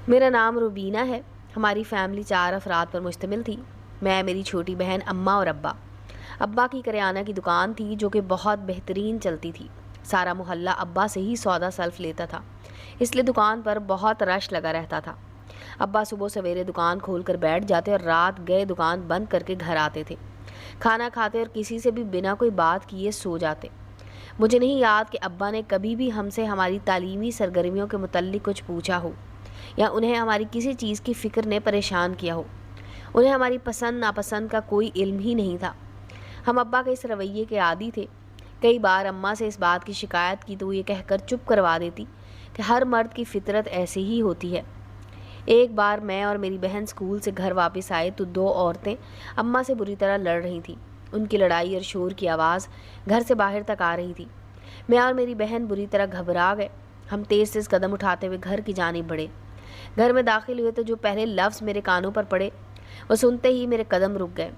میرا نام روبینہ ہے۔ ہماری فیملی 4 افراد پر مشتمل تھی۔ میں، میری چھوٹی بہن، اماں اور ابا۔ ابا کی کریانہ کی دکان تھی جو کہ بہت بہترین چلتی تھی۔ سارا محلہ ابا سے ہی سودا سلف لیتا تھا، اس لیے دکان پر بہت رش لگا رہتا تھا۔ ابا صبح سویرے دکان کھول کر بیٹھ جاتے اور رات گئے دکان بند کر کے گھر آتے تھے، کھانا کھاتے اور کسی سے بھی بنا کوئی بات کیے سو جاتے۔ مجھے نہیں یاد کہ ابا نے کبھی بھی ہم سے ہماری تعلیمی سرگرمیوں کے متعلق کچھ پوچھا ہو یا انہیں ہماری کسی چیز کی فکر نے پریشان کیا ہو۔ انہیں ہماری پسند ناپسند کا کوئی علم ہی نہیں تھا۔ ہم ابا کے اس رویے کے عادی تھے۔ کئی بار اماں سے اس بات کی شکایت کی تو وہ یہ کہہ کر چپ کروا دیتی کہ ہر مرد کی فطرت ایسی ہی ہوتی ہے۔ ایک بار میں اور میری بہن اسکول سے گھر واپس آئے تو 2 عورتیں اماں سے بری طرح لڑ رہی تھیں۔ ان کی لڑائی اور شور کی آواز گھر سے باہر تک آ رہی تھی۔ میں اور میری بہن بری طرح گھبرا گئے۔ ہم تیز تیز قدم اٹھاتے ہوئے گھر کی جانب بڑھے۔ گھر میں داخل ہوئے تو جو پہلے لفظ میرے کانوں پر پڑے وہ سنتے ہی میرے قدم رک گئے۔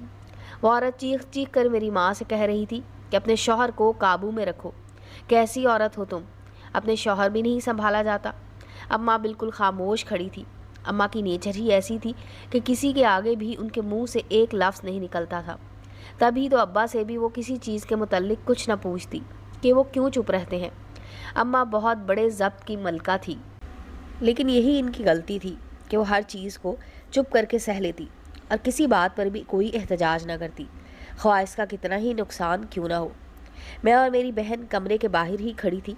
وہ عورت چیخ چیخ کر میری ماں سے کہہ رہی تھی کہ اپنے شوہر کو قابو میں رکھو، کیسی عورت ہو تم، اپنے شوہر بھی نہیں سنبھالا جاتا۔ اماں بالکل خاموش کھڑی تھی۔ اماں کی نیچر ہی ایسی تھی کہ کسی کے آگے بھی ان کے منہ سے ایک لفظ نہیں نکلتا تھا۔ تبھی تو ابا سے بھی وہ کسی چیز کے متعلق کچھ نہ پوچھتی کہ وہ کیوں چپ رہتے ہیں۔ اماں بہت بڑے ضبط کی ملکہ تھی، لیکن یہی ان کی غلطی تھی کہ وہ ہر چیز کو چپ کر کے سہ لیتی اور کسی بات پر بھی کوئی احتجاج نہ کرتی، خواہ اس کا کتنا ہی نقصان کیوں نہ ہو۔ میں اور میری بہن کمرے کے باہر ہی کھڑی تھی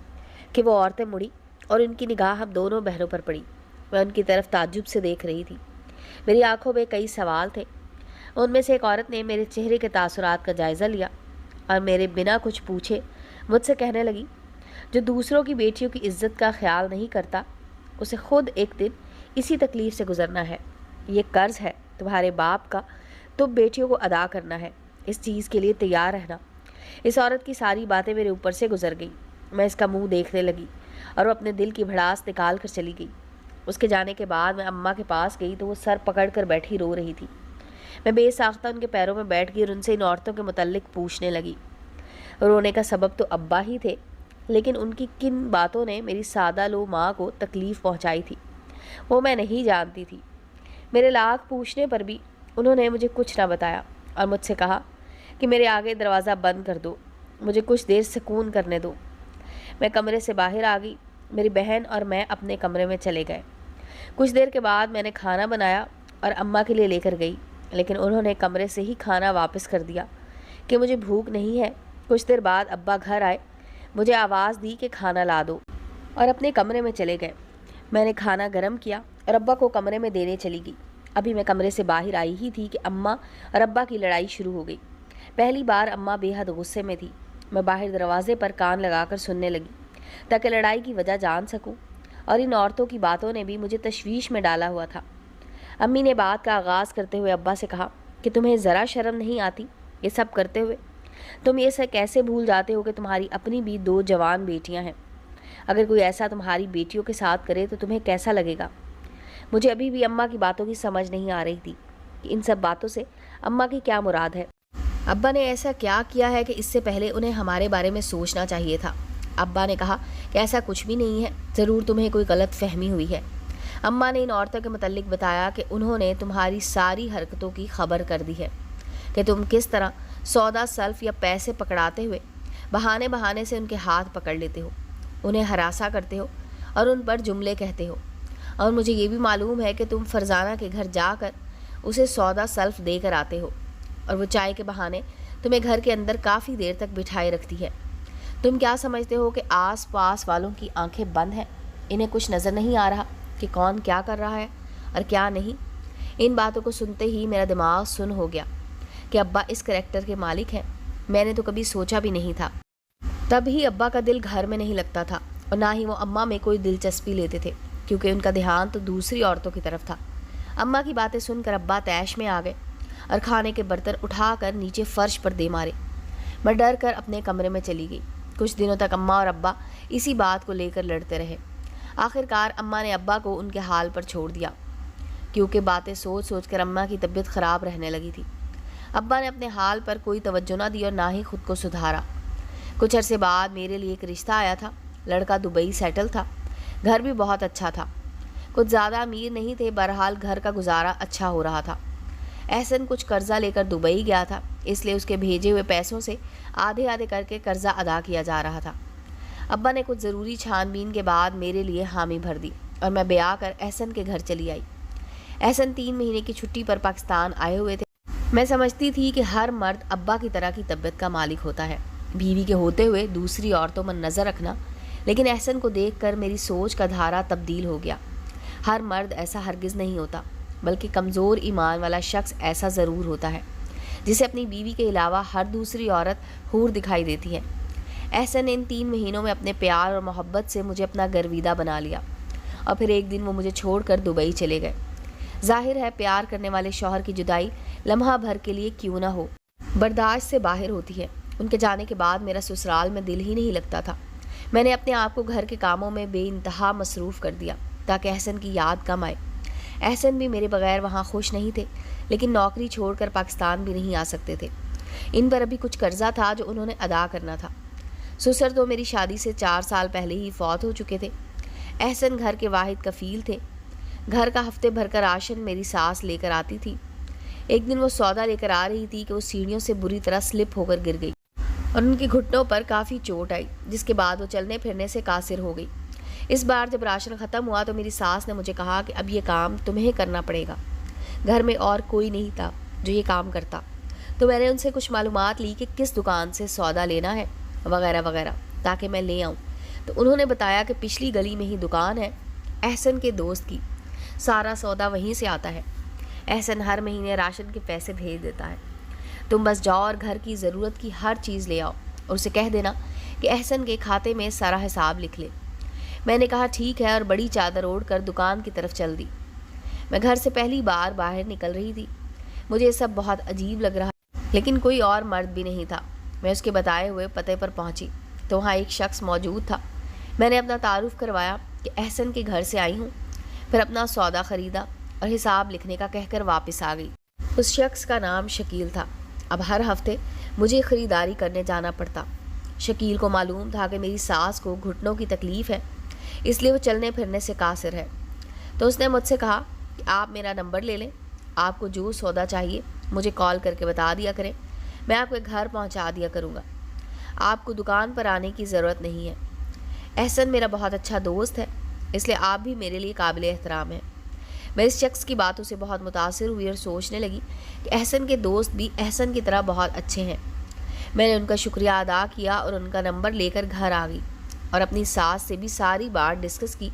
کہ وہ عورتیں مڑی اور ان کی نگاہ ہم دونوں بہنوں پر پڑی۔ میں ان کی طرف تعجب سے دیکھ رہی تھی۔ میری آنکھوں میں کئی سوال تھے۔ ان میں سے ایک عورت نے میرے چہرے کے تاثرات کا جائزہ لیا اور میرے بنا کچھ پوچھے مجھ سے کہنے لگی، جو دوسروں کی بیٹیوں کی عزت کا خیال نہیں کرتا اسے خود ایک دن اسی تکلیف سے گزرنا ہے۔ یہ قرض ہے تمہارے باپ کا، تم بیٹیوں کو ادا کرنا ہے، اس چیز کے لیے تیار رہنا۔ اس عورت کی ساری باتیں میرے اوپر سے گزر گئی۔ میں اس کا منہ دیکھنے لگی اور وہ اپنے دل کی بھڑاس نکال کر چلی گئی۔ اس کے جانے کے بعد میں اماں کے پاس گئی تو وہ سر پکڑ کر بیٹھی رو رہی تھی۔ میں بے ساختہ ان کے پیروں میں بیٹھ گئی اور ان سے ان عورتوں کے متعلق پوچھنے لگی۔ رونے کا سبب تو ابا ہی تھے، لیکن ان کی کن باتوں نے میری سادہ لو ماں کو تکلیف پہنچائی تھی وہ میں نہیں جانتی تھی۔ میرے لاکھ پوچھنے پر بھی انہوں نے مجھے کچھ نہ بتایا اور مجھ سے کہا کہ میرے آگے دروازہ بند کر دو، مجھے کچھ دیر سکون کرنے دو۔ میں کمرے سے باہر آ گئی۔ میری بہن اور میں اپنے کمرے میں چلے گئے۔ کچھ دیر کے بعد میں نے کھانا بنایا اور اماں کے لیے لے کر گئی، لیکن انہوں نے کمرے سے ہی کھانا واپس کر دیا کہ مجھے بھوک نہیں ہے۔ کچھ دیر بعد ابا گھر آئے، مجھے آواز دی کہ کھانا لا دو اور اپنے کمرے میں چلے گئے۔ میں نے کھانا گرم کیا اور ابا کو کمرے میں دینے چلی گئی۔ ابھی میں کمرے سے باہر آئی ہی تھی کہ اماں اور ابا کی لڑائی شروع ہو گئی۔ پہلی بار اماں بے حد غصے میں تھی۔ میں باہر دروازے پر کان لگا کر سننے لگی تاکہ لڑائی کی وجہ جان سکوں، اور ان عورتوں کی باتوں نے بھی مجھے تشویش میں ڈالا ہوا تھا۔ امی نے بات کا آغاز کرتے ہوئے ابا سے کہا کہ تمہیں ذرا شرم نہیں آتی یہ سب کرتے ہوئے؟ تم یہ سب کیسے بھول جاتے ہو کہ تمہاری اپنی بھی 2 جوان بیٹیاں ہیں؟ اگر کوئی ایسا تمہاری بیٹیوں کے ساتھ کرے تو تمہیں کیسا لگے گا؟ مجھے ابھی بھی اماں کی باتوں کی سمجھ نہیں آ رہی تھی کہ ان سب باتوں سے اماں کی کیا مراد ہے۔ ابا نے ایسا کیا کیا ہے کہ اس سے پہلے انہیں ہمارے بارے میں سوچنا چاہیے تھا؟ ابا نے کہا کہ ایسا کچھ بھی نہیں ہے، ضرور تمہیں کوئی غلط فہمی ہوئی ہے۔ اماں نے ان عورتوں کے متعلق بتایا کہ انہوں نے تمہاری ساری حرکتوں کی خبر کر دی ہے، کہ تم کس طرح سودا سلف یا پیسے پکڑاتے ہوئے بہانے سے ان کے ہاتھ پکڑ لیتے ہو، انہیں ہراساں کرتے ہو اور ان پر جملے کہتے ہو۔ اور مجھے یہ بھی معلوم ہے کہ تم فرزانہ کے گھر جا کر اسے سودا سلف دے کر آتے ہو، اور وہ چائے کے بہانے تمہیں گھر کے اندر کافی دیر تک بٹھائے رکھتی ہے۔ تم کیا سمجھتے ہو کہ آس پاس والوں کی آنکھیں بند ہیں؟ انہیں کچھ نظر نہیں آ رہا کہ کون کیا کر رہا ہے اور کیا نہیں؟ ان باتوں کو سنتے ہی میرا دماغ سن ہو گیا کہ ابا اس کریکٹر کے مالک ہیں۔ میں نے تو کبھی سوچا بھی نہیں تھا۔ تب ہی ابا کا دل گھر میں نہیں لگتا تھا اور نہ ہی وہ اماں میں کوئی دلچسپی لیتے تھے، کیونکہ ان کا دھیان تو دوسری عورتوں کی طرف تھا۔ اماں کی باتیں سن کر ابا طیش میں آ گئے اور کھانے کے برتن اٹھا کر نیچے فرش پر دے مارے۔ میں ڈر کر اپنے کمرے میں چلی گئی۔ کچھ دنوں تک اماں اور ابا اسی بات کو لے کر لڑتے رہے۔ آخر کار اماں نے ابا کو ان کے حال پر چھوڑ دیا، کیونکہ باتیں سوچ سوچ کر اماں کی طبیعت خراب رہنے لگی تھی۔ ابا نے اپنے حال پر کوئی توجہ نہ دی اور نہ ہی خود کو سدھارا۔ کچھ عرصے بعد میرے لیے ایک رشتہ آیا تھا۔ لڑکا دبئی سیٹل تھا، گھر بھی بہت اچھا تھا۔ कुछ ज़्यादा अमीर नहीं थे, बहरहाल घर का गुजारा अच्छा हो रहा था। एहसन कुछ कर्जा लेकर दुबई गया था, इसलिए उसके भेजे हुए पैसों से आधे आधे करके कर्जा अदा किया जा रहा था। अब्बा ने कुछ ज़रूरी छानबीन के बाद मेरे लिए हामी भर दी और मैं ब्याह कर एहसन के घर चली आई। एहसन 3 महीने की छुट्टी पर पाकिस्तान आए हुए थे। मैं समझती थी कि हर मर्द अब्बा की तरह की तबीयत का मालिक होता है, बीवी के होते हुए दूसरी औरतों पर नज़र रखना, लेकिन एहसन को देखकर मेरी सोच का धारा तब्दील हो गया। हर मर्द ऐसा हरगिज़ नहीं होता, बल्कि कमज़ोर ईमान वाला शख्स ऐसा ज़रूर होता है जिसे अपनी बीवी के अलावा हर दूसरी औरत हूर दिखाई देती है। एहसन ने इन 3 महीनों में अपने प्यार और मोहब्बत से मुझे अपना गर्विदा बना लिया और फिर एक दिन वो मुझे छोड़कर दुबई चले गए। जाहिर है प्यार करने वाले शौहर की जुदाई लम्हा भर के लिए क्यों ना हो, बर्दाश्त से बाहर होती है। उनके जाने के बाद मेरा ससुराल में दिल ही नहीं लगता था। मैंने अपने आप को घर के कामों में बेइंतहा मसरूफ़ कर दिया ताकि एहसन की याद कम आए। एहसन भी मेरे बगैर वहाँ खुश नहीं थे, लेकिन नौकरी छोड़कर पाकिस्तान भी नहीं आ सकते थे। इन पर अभी कुछ कर्जा था जो उन्होंने अदा करना था। ससुर तो मेरी शादी से 4 साल पहले ही फौत हो चुके थे। एहसन घर के वाहिद कफील थे। घर का हफ्ते भर का राशन मेरी सास लेकर आती थी। एक दिन वो सौदा लेकर आ रही थी कि वो सीढ़ियों से बुरी तरह स्लिप होकर गिर गई और उनके घुटनों पर काफ़ी चोट आई, जिसके बाद वो चलने फिरने से कासिर हो गई। इस बार जब राशन ख़त्म हुआ तो मेरी सास ने मुझे कहा कि अब ये काम तुम्हें करना पड़ेगा। घर में और कोई नहीं था जो ये काम करता, तो मैंने उनसे कुछ मालूमात ली कि किस दुकान से सौदा लेना है वगैरह वगैरह, ताकि मैं ले आऊँ। तो उन्होंने बताया कि पिछली गली में ही दुकान है एहसन के दोस्त की, सारा सौदा वहीं से आता है। एहसन हर महीने राशन के पैसे भेज देता है। तुम बस जाओ और घर की ज़रूरत की हर चीज़ ले आओ और उसे कह देना कि एहसन के खाते में सारा हिसाब लिख ले। मैंने कहा ठीक है और बड़ी चादर ओढ़ कर दुकान की तरफ चल दी। मैं घर से पहली बार बाहर निकल रही थी। मुझे सब बहुत अजीब लग रहा, लेकिन कोई और मर्द भी नहीं था। मैं उसके बताए हुए पते पर पहुंची तो वहाँ एक शख्स मौजूद था। मैंने अपना तारुफ करवाया कि एहसन के घर से आई हूँ, फिर अपना सौदा ख़रीदा और हिसाब लिखने का कहकर वापस आ गई। उस शख्स का नाम शकील था। अब हर हफ्ते मुझे ख़रीदारी करने जाना पड़ता। शकील को मालूम था कि मेरी सास को घुटनों की तकलीफ़ है, इसलिए वो चलने फिरने से कासिर है। तो उसने मुझसे कहा कि आप मेरा नंबर ले लें, आपको जो सौदा चाहिए मुझे कॉल करके बता दिया करें, मैं आपके घर पहुंचा दिया करूंगा। आपको दुकान पर आने की ज़रूरत नहीं है। एहसन मेरा बहुत अच्छा दोस्त है, इसलिए आप भी मेरे लिए काबिल एहतराम हैं। मैं इस शख्स की बातों से बहुत मुतासिर हुई और सोचने लगी कि एहसन के दोस्त भी एहसन की तरह बहुत अच्छे हैं। मैंने उनका शुक्रिया अदा किया और उनका नंबर लेकर घर आ गई और अपनी सास से भी सारी बात डिस्कस की,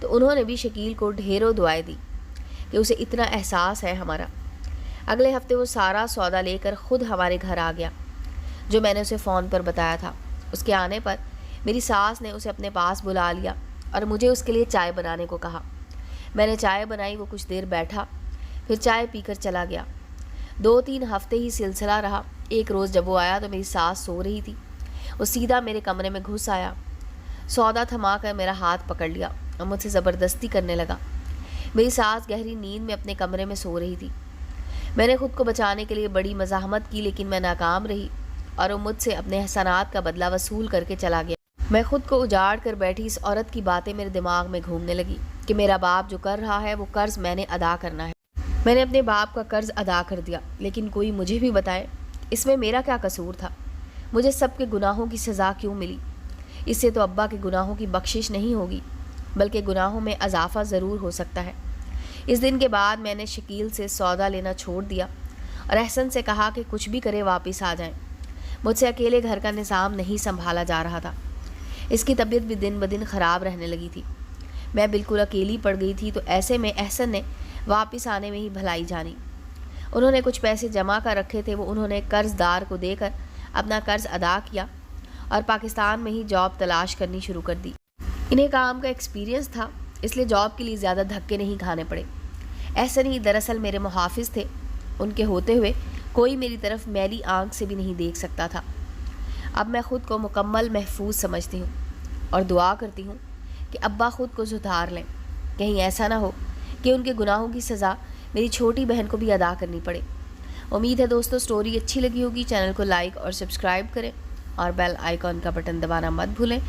तो उन्होंने भी शकील को ढेरों दुआएं दी कि उसे इतना एहसास है हमारा। अगले हफ्ते वो सारा सौदा लेकर ख़ुद हमारे घर आ गया, जो मैंने उसे फ़ोन पर बताया था। उसके आने पर मेरी सास ने उसे अपने पास बुला लिया और मुझे उसके लिए चाय बनाने को कहा। मैंने चाय बनाई, वो कुछ देर बैठा, फिर चाय पीकर चला गया। 2-3 हफ्ते ही सिलसिला रहा। एक रोज़ जब वो आया तो मेरी सास सो रही थी। वो सीधा मेरे कमरे में घुस आया, सौदा थमा कर मेरा हाथ पकड़ लिया और मुझसे ज़बरदस्ती करने लगा। मेरी सास गहरी नींद में अपने कमरे में सो रही थी। मैंने ख़ुद को बचाने के लिए बड़ी मज़ाहमत की, लेकिन मैं नाकाम रही और वो मुझसे अपने एहसानात का बदला वसूल करके चला गया। मैं खुद को उजाड़ कर बैठी इस औरत की बातें मेरे दिमाग में घूमने लगी कि मेरा बाप जो कर रहा है वो कर्ज मैंने अदा करना है। मैंने अपने बाप का कर्ज अदा कर दिया, लेकिन कोई मुझे भी बताए इसमें मेरा क्या कसूर था। मुझे सबके गुनाहों की सज़ा क्यों मिली? इससे तो अब्बा के गुनाहों की बख्शिश नहीं होगी, बल्कि गुनाहों में इजाफा ज़रूर हो सकता है। इस दिन के बाद मैंने शकील से सौदा लेना छोड़ दिया और एहसन से कहा कि कुछ भी करे वापस आ जाएं। मुझसे अकेले घर का निज़ाम नहीं संभाला जा रहा था। इसकी तबीयत भी दिन ब दिन ख़राब रहने लगी थी। मैं बिल्कुल अकेली पड़ गई थी, तो ऐसे में एहसन ने वापस आने में ही भलाई जानी। उन्होंने कुछ पैसे जमा कर रखे थे, वो उन्होंने कर्जदार को देकर अपना कर्ज अदा किया और पाकिस्तान में ही जॉब तलाश करनी शुरू कर दी। इन्हें काम का एक्सपीरियंस था, इसलिए जॉब के लिए ज़्यादा धक्के नहीं खाने पड़े। एहसन ही दरअसल मेरे मुहाफिज थे। उनके होते हुए कोई मेरी तरफ मैली आंख से भी नहीं देख सकता था। अब मैं ख़ुद को मुकम्मल महफूज समझती हूँ और दुआ करती हूँ कि अब्बा ख़ुद को सुधार लें। कहीं ऐसा ना हो कि उनके गुनाहों की सज़ा मेरी छोटी बहन को भी अदा करनी पड़े। उम्मीद है दोस्तों स्टोरी अच्छी लगी होगी। चैनल को लाइक और सब्सक्राइब करें और बेल आइकॉन का बटन दबाना मत भूलें,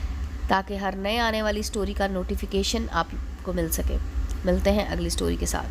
ताकि हर नए आने वाली स्टोरी का नोटिफिकेशन आपको मिल सके। ملتے ہیں اگلی سٹوری کے ساتھ.